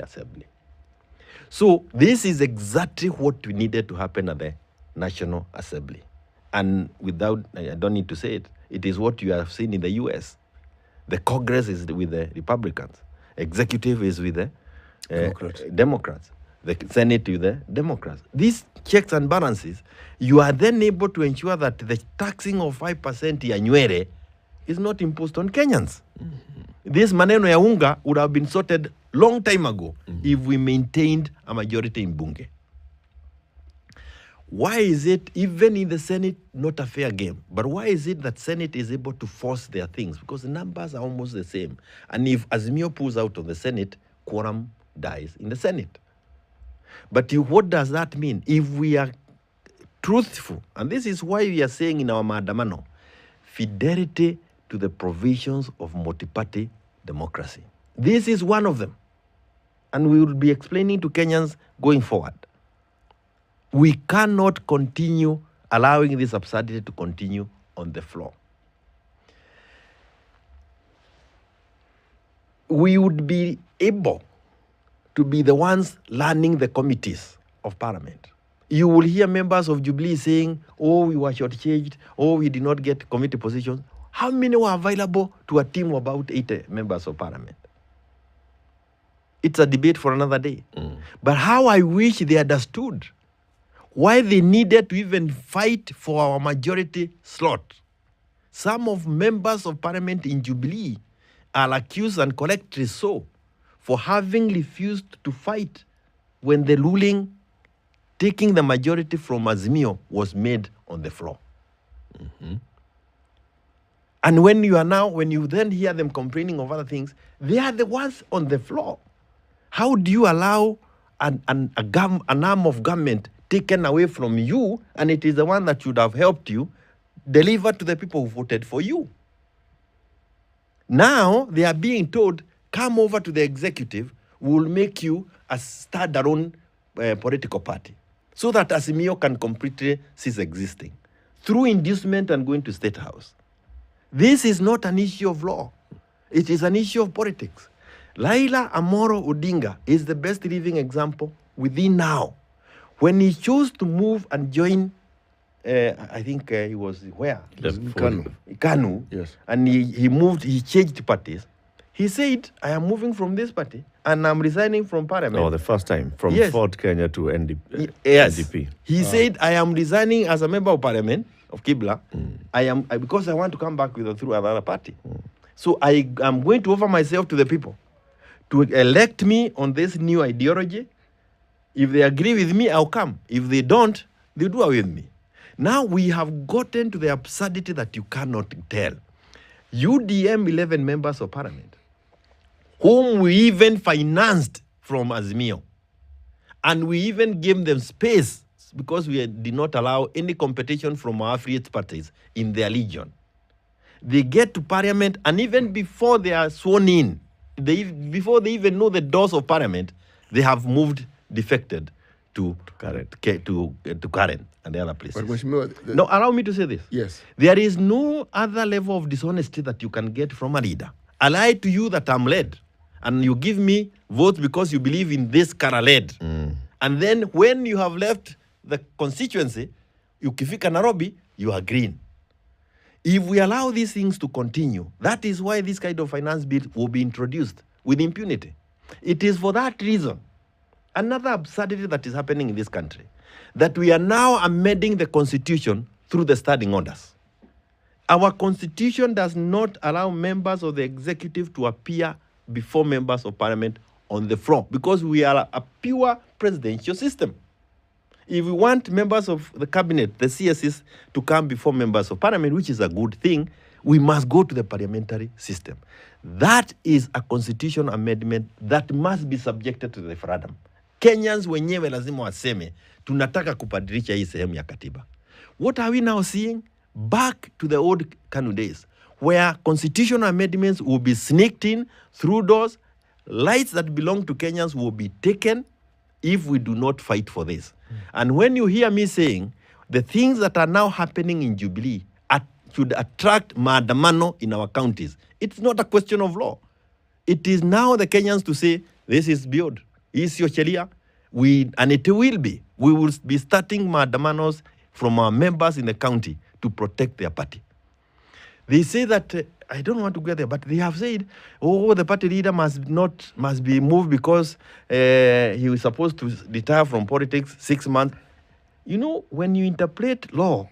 Assembly. So this is exactly what we needed to happen at the National Assembly. And without, I don't need to say it, it is what you have seen in the US. The Congress is with the Republicans. Executive is with the Democrats. The Senate with the Democrats. These checks and balances, you are then able to ensure that the taxing of 5% ya nywele is not imposed on Kenyans. This maneno ya unga would have been sorted long time ago if we maintained a majority in Bunge. Why is it, even in the Senate, not a fair game? But why is it that Senate is able to force their things? Because the numbers are almost the same. And if Azimio pulls out of the Senate, quorum dies in the Senate. But what does that mean? If we are truthful, and this is why we are saying in our maandamano, fidelity to the provisions of multi-party democracy. This is one of them. And we will be explaining to Kenyans going forward. We cannot continue allowing this absurdity to continue on the floor. We would be able to be the ones learning the committees of Parliament. You will hear members of Jubilee saying, oh, we were shortchanged, oh, we did not get committee positions. How many were available to a team of about 80 members of Parliament? It's a debate for another day. But how I wish they understood why they needed to even fight for our majority slot. Some of members of Parliament in Jubilee are accused, and correctly so, for having refused to fight when the ruling taking the majority from Azimio was made on the floor. And when you then hear them complaining of other things, they are the ones on the floor. How do you allow an arm of government taken away from you, and it is the one that should have helped you, deliver to the people who voted for you? Now they are being told, come over to the executive, we'll make you start their own political party, so that Azimio can completely cease existing through inducement and going to State House. This is not an issue of law. It is an issue of politics. Raila Amolo Odinga is the best living example within now. When he chose to move and join, I think he was where? Kanu. Yes. And he changed parties. He said, I am moving from this party and I'm resigning from Parliament. Oh, the first time, from Fort Kenya to NDP. He said, I am resigning as a member of Parliament of Kibla. Because I want to come back through another party. So I am going to offer myself to the people to elect me on this new ideology. If they agree with me, I'll come. If they don't, they do away with me. Now we have gotten to the absurdity that you cannot tell. UDM 11 members of Parliament, whom we even financed from Azimio, and we even gave them space because we did not allow any competition from our affiliate parties in their legion. They get to Parliament, and even before they are sworn in, before they even know the doors of Parliament, they have defected to Karen and the other places. But now, allow me to say this. Yes. There is no other level of dishonesty that you can get from a leader. I lie to you that I'm led, and you give me votes because you believe in this cara led. And then when you have left the constituency, ukifika Nairobi, you are green. If we allow these things to continue, that is why this kind of finance bill will be introduced with impunity. It is for that reason. Another absurdity that is happening in this country, that we are now amending the constitution through the standing orders. Our constitution does not allow members of the executive to appear before members of Parliament on the floor, because we are a pure presidential system. If we want members of the cabinet, the CSs, to come before members of Parliament, which is a good thing, we must go to the parliamentary system. That is a constitutional amendment that must be subjected to the referendum. Kenyans wenyewe lazima waseme, tunataka kubadilisha hii sehemu ya katiba. What are we now seeing? Back to the old KANU days, where constitutional amendments will be sneaked in through doors. Rights that belong to Kenyans will be taken if we do not fight for this. And when you hear me saying the things that are now happening in Jubilee should attract maandamano in our counties, it's not a question of law. It is now the Kenyans to say, this is beyond. Is your sheria? And it will be. We will be starting maandamanos from our members in the county to protect their party. They say that, I don't want to go there, but they have said, the party leader must be moved because he was supposed to retire from politics 6 months. You know, when you interpret law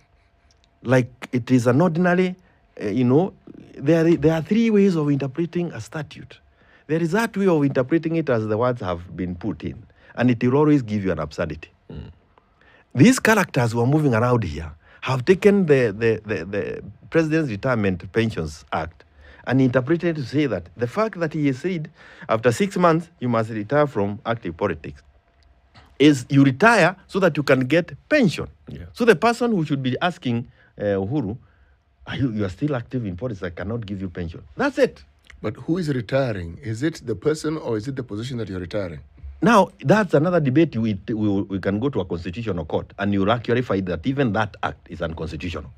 like it is an ordinary, there are 3 ways of interpreting a statute. There is that way of interpreting it as the words have been put in, and it will always give you an absurdity. These characters who are moving around here have taken the President's Retirement Pensions Act and interpreted to say that the fact that he has said after 6 months you must retire from active politics is you retire so that you can get pension. Yeah. So the person who should be asking Uhuru, you are still active in politics, I cannot give you pension. That's it. But who is retiring? Is it the person or is it the position that you're retiring? Now, that's another debate. We can go to a constitutional court and you'll actually find that even that act is unconstitutional.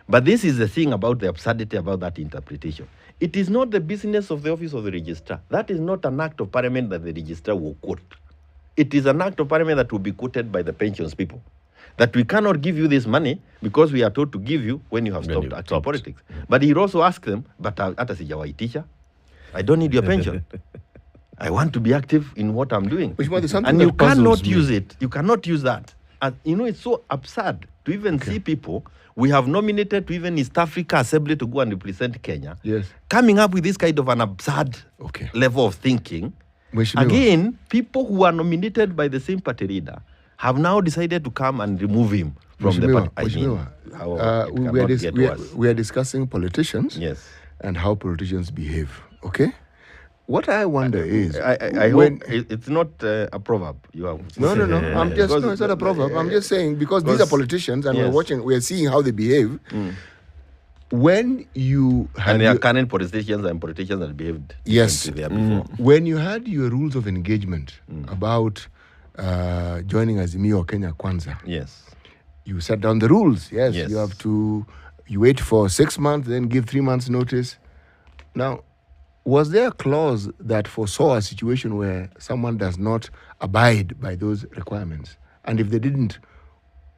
But this is the thing about the absurdity about that interpretation. It is not the business of the office of the registrar. That is not an act of parliament that the registrar will quote. It is an act of parliament that will be quoted by the pensions people. That we cannot give you this money because we are told to give you when you have stopped active politics. But he also asked them, but hata sijawaitisha, I don't need your pension. I want to be active in what I'm doing. And you cannot use it. You cannot use that. And it's so absurd to even see people we have nominated to even East Africa Assembly to go and represent Kenya. Yes. Coming up with this kind of an absurd level of thinking. Again, people who are nominated by the same party leader have now decided to come and remove him from the party. We are discussing politicians and how politicians behave. Okay? What I wonder is, I hope it's not a proverb. You have no. It's not a proverb. I'm just saying because these are politicians and we're seeing how they behave. When you had there are current politicians and politicians that behaved there before. When you had your rules of engagement about joining Azimio or Kenya Kwanza, you set down the rules. Yes, you have to. You wait for 6 months, then give 3 months notice. Now, was there a clause that foresaw a situation where someone does not abide by those requirements? And if they didn't,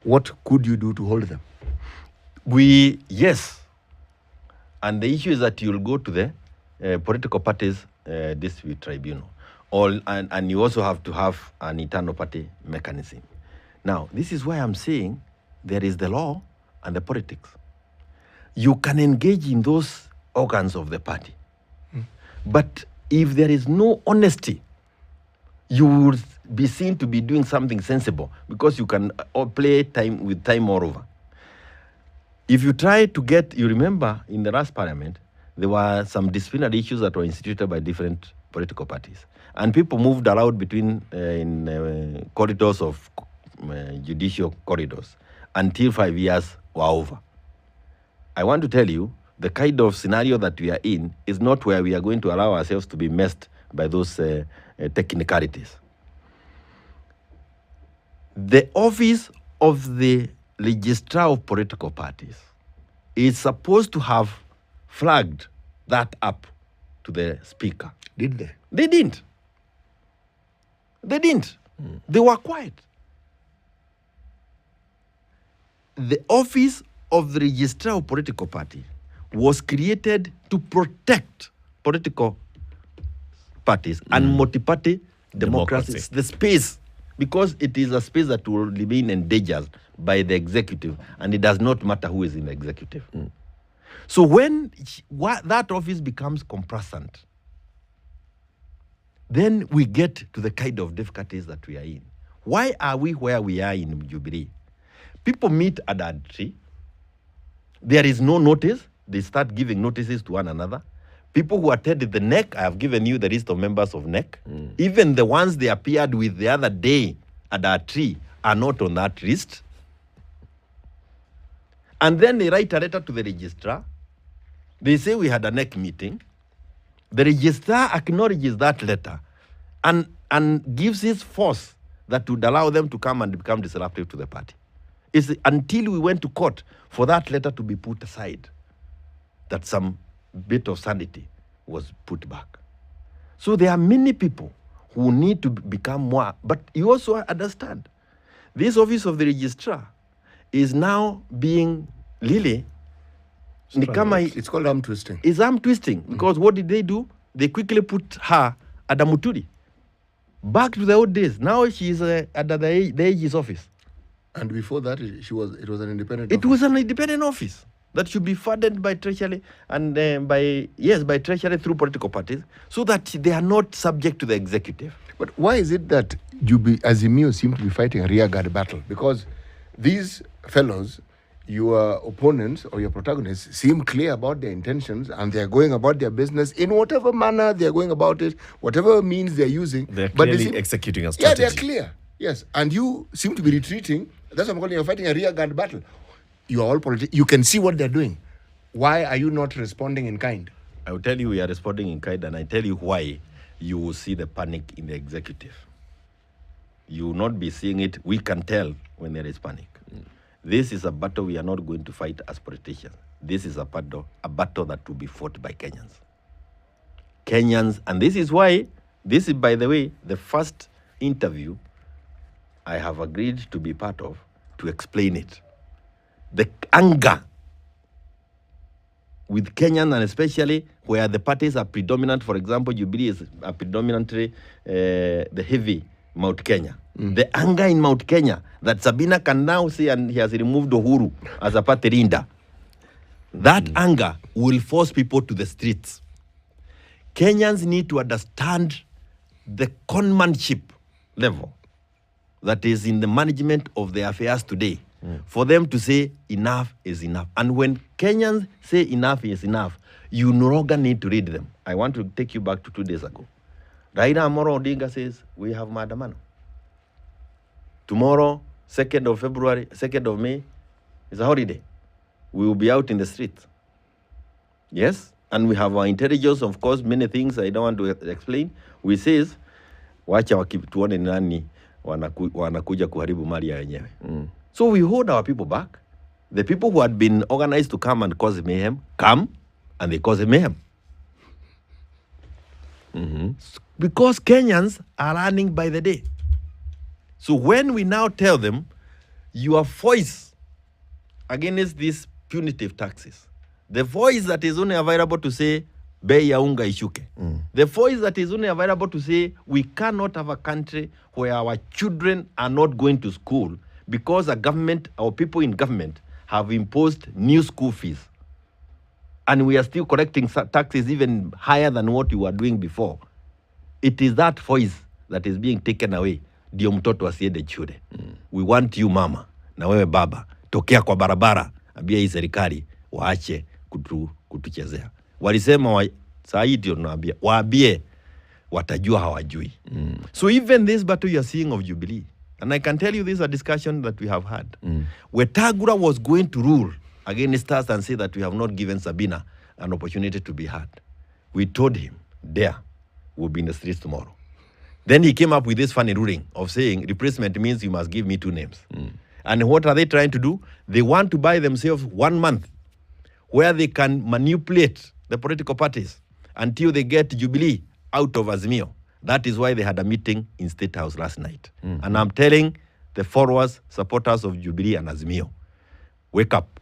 what could you do to hold them? Yes. And the issue is that you'll go to the political parties dispute tribunal. And you also have to have an internal party mechanism. Now, this is why I'm saying there is the law and the politics. You can engage in those organs of the party. But if there is no honesty, you will be seen to be doing something sensible because you can play with time all over. If you try to you remember in the last parliament, there were some disciplinary issues that were instituted by different political parties. And people moved around between corridors of judicial corridors until 5 years were over. I want to tell you, the kind of scenario that we are in is not where we are going to allow ourselves to be messed by those technicalities. The office of the registrar of political parties is supposed to have flagged that up to the speaker. Did they? They didn't. They were quiet. The office of the registrar of political party was created to protect political parties and multi-party democracy. The space, because it is a space that will remain endangered by the executive, and it does not matter who is in the executive. So when that office becomes complacent, then we get to the kind of difficulties that we are in. Why are we where we are in Jubilee? People meet at a tree. There is no notice. They start giving notices to one another. People who attended the NEC, I have given you the list of members of NEC. Even the ones they appeared with the other day at our tree are not on that list. And then they write a letter to the registrar. They say we had a NEC meeting. The registrar acknowledges that letter and gives his force that would allow them to come and become disruptive to the party. It's until we went to court for that letter to be put aside that some bit of sanity was put back. So there are many people who need to become more. But you also understand, this office of the registrar is now being it's called arm twisting. It's arm twisting because what did they do? They quickly put her at the Muturi. Back to the old days. Now she is at the AG's office. And before that, it was an independent office. It was an independent office that should be funded by Treasury and by Treasury through political parties so that they are not subject to the executive. But why is it that Azimio seem to be fighting a rearguard battle? Because these fellows, your opponents or your protagonists, seem clear about their intentions and they are going about their business in whatever manner they are going about it, whatever means they are using. They're clearly executing a strategy. Yeah, they're clear. Yes. And you seem to be retreating. That's what I'm calling you're fighting a rearguard battle. You are all politicians. You can see what they're doing. Why are you not responding in kind? I will tell you we are responding in kind, and I tell you why you will see the panic in the executive. You will not be seeing it. We can tell when there is panic. This is a battle we are not going to fight as politicians. This is a battle that will be fought by Kenyans. And this is why, this is, by the way, the first interview I have agreed to be part of to explain it. The anger with Kenyans, and especially where the parties are predominant, for example, Jubilee is predominantly the heavy Mount Kenya. The anger in Mount Kenya that Sabina can now see, and he has removed Uhuru as a party leader. That anger will force people to the streets. Kenyans need to understand the conmanship level that is in the management of their affairs today for them to say enough is enough. And when Kenyans say enough is enough, you no longer need to read them. I want to take you back to 2 days ago. Raila Amolo Odinga says, we have maandamano. Tomorrow, 2nd of February, 2nd of May, is a holiday. We will be out in the streets. Yes? And we have our intelligence, of course, many things I don't want to explain. We says, wacha tuone nani wanakuja kuharibu mali ya wenyewe. So we hold our people back. The people who had been organized to come and cause mayhem, come, and they cause mayhem. Because Kenyans are running by the day. So when we now tell them, your voice against these punitive taxes, the voice that is only available to say, bei ya unga ishuke, the voice that is only available to say, we cannot have a country where our children are not going to school because a government, our people in government have imposed new school fees. And we are still collecting taxes even higher than what we were doing before. It is that voice that is being taken away. Ndio mtoto asiende shule. We want you mama na wewe baba, tokea kwa barabara, ambia hii serikali waache kutuchezea. Walisema saa hii ndio tunawaambia, waambie watajua hawajui. So even this battle you are seeing of Jubilee, and I can tell you this is a discussion that we have had, where Tagura was going to rule against us and say that we have not given Sabina an opportunity to be heard. We told him, there, we'll be in the streets tomorrow. Then he came up with this funny ruling of saying replacement means you must give me 2 names. And what are they trying to do? They want to buy themselves 1 month where they can manipulate the political parties until they get Jubilee out of Azimio. That is why they had a meeting in State House last night. And I'm telling the followers, supporters of Jubilee and Azimio, wake up.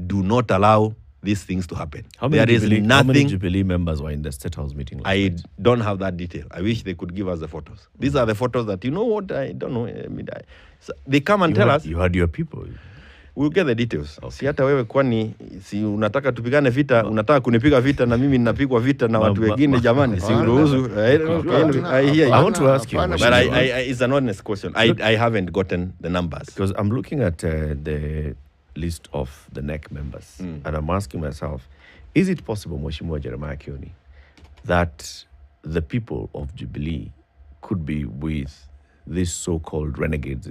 Do not allow these things to happen. How many Jubilee members were in the State House meeting last night? Don't have that detail. I wish they could give us the photos. These are the photos that, you know what, I don't know. So they come and tell us. You had your people. We'll get the details. Okay. Si hata wewe kwani, si unataka tupigane vita, unataka kunipiga vita na mimi ninapigwa vita na watu wengine jamani. Si uruhusu. I want to ask you. But it's an honest question. I haven't gotten the numbers. Because I'm looking at the list of the NEC members, and I'm asking myself, is it possible, Mheshimiwa Jeremiah Kioni, that the people of Jubilee could be with these so-called renegades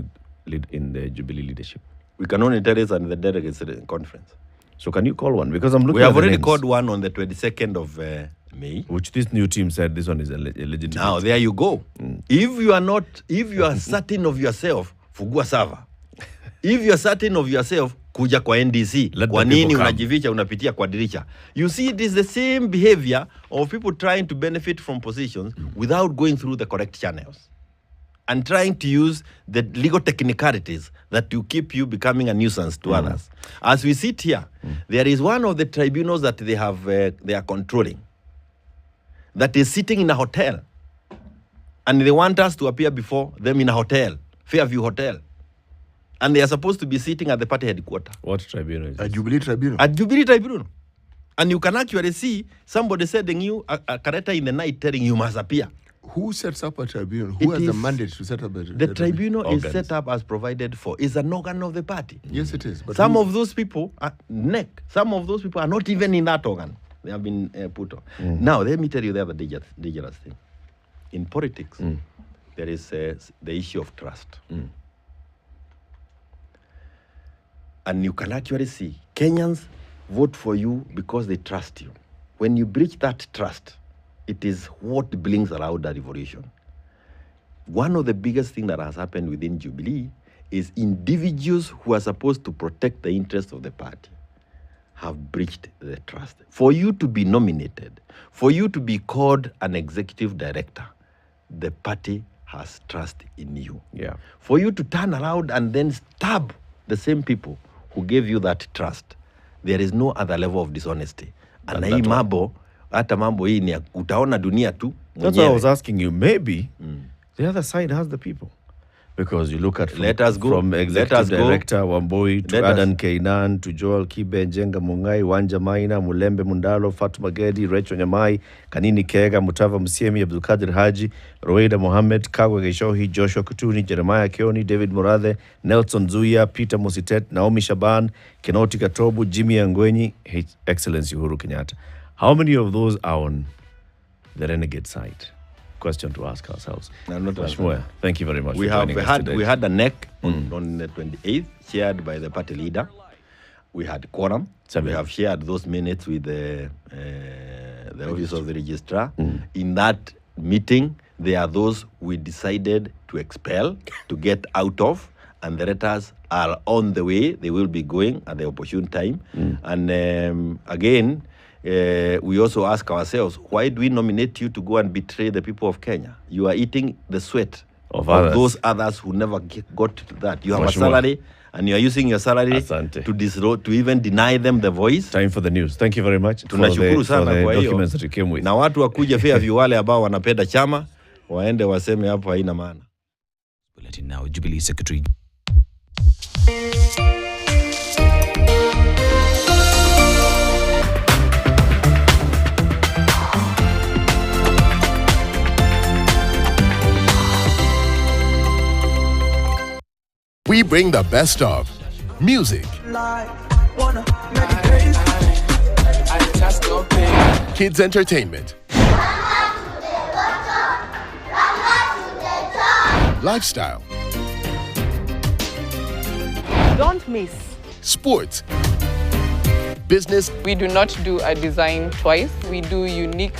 in the Jubilee leadership? We can only tell it at the delegates conference. So can you call one? Because I'm looking. We have already called one on the 22nd of May. Which this new team said this one is illegitimate. Now there you go. If you are certain of yourself, fugua sava. If you are certain of yourself, kuja kwa NDC. Kwa nini unajificha unapitia kwa dirisha? You see, it is the same behavior of people trying to benefit from positions without going through the correct channels and trying to use the legal technicalities that will keep you becoming a nuisance to others. As we sit here, there is one of the tribunals that they are controlling that is sitting in a hotel, and they want us to appear before them in a hotel, Fairview Hotel. And they are supposed to be sitting at the party headquarters. What tribunal is this? A Jubilee tribunal. A Jubilee tribunal. And you can actually see somebody sending you a character in the night telling you must appear. Who sets up a tribunal? Who has the mandate to set up a tribunal? The tribunal is set up as provided for. It's an organ of the party. Yes, it is. But some of those people are some of those people are not even in that organ. They have been put on. Now, let me tell you the other dangerous thing. In politics, there is the issue of trust. And you can actually see Kenyans vote for you because they trust you. When you breach that trust, it is what brings around a revolution. One of the biggest things that has happened within Jubilee is individuals who are supposed to protect the interests of the party have breached the trust. For you to be nominated, for you to be called an executive director, the party has trust in you. Yeah. For you to turn around and then stab the same people who gave you that trust, there is no other level of dishonesty. And hii mambo, hata mambo hii ni utaona dunia tu. That's why I was asking you, maybe the other side has the people. Because you look at from executive director Wamboi to Adan Keinan to Joel Kibe, Njenga Mungai, Wanja Maina, Mulembe Mundalo, Fatuma Gedi, Rachel Nyamai, Kanini Kega, Mutava Musiemi, Abdulkadir Haji, Roeda Mohammed, Kagwe Geshohi, Joshua Kutuni, Jeremiah Kioni, David Murathe, Nelson Zuya, Peter Musitet, Naomi Shaban, Kenoti Katobu, Jimmy Angwenyi, His Excellency Uhuru Kenyatta. How many of those are on the renegade side? Question to ask ourselves. Thank you very much. We had a NEC on the 28th, chaired by the party leader. We had quorum. We have shared those minutes with the office of the registrar. In that meeting, there are those we decided to expel, to get out of, and the letters are on the way. They will be going at the opportune time. And again, we also ask ourselves, why do we nominate you to go and betray the people of Kenya? You are eating the sweat of those others who never got to that. You have a salary, and you are using your salary to even deny them the voice. Time for the news. Thank you very much. Tunashukuru sana kwa hiyo. That you came with. Na watu wakuja Fairview wale ambao wanapenda chama, waende waseme hapo haina maana. Bulletin now, Jubilee Secretary. We bring the best of music, kids entertainment, lifestyle, don't miss, sports, business. We do not do a design twice. We do unique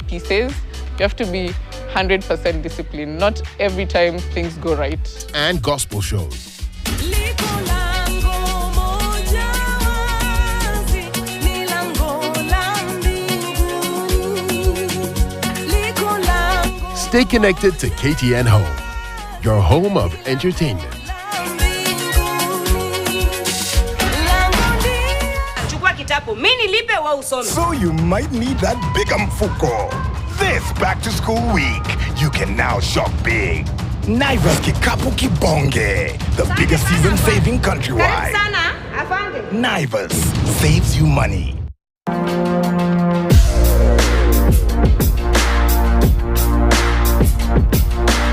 pieces. You have to be 100% disciplined. Not every time things go right. And gospel shows. Stay connected to KTN Home, your home of entertainment. So you might need that big mfuko. This back-to-school week, you can now shop big. Naivas Kikapu Kibonge, the biggest season saving countrywide. Naivas saves you money.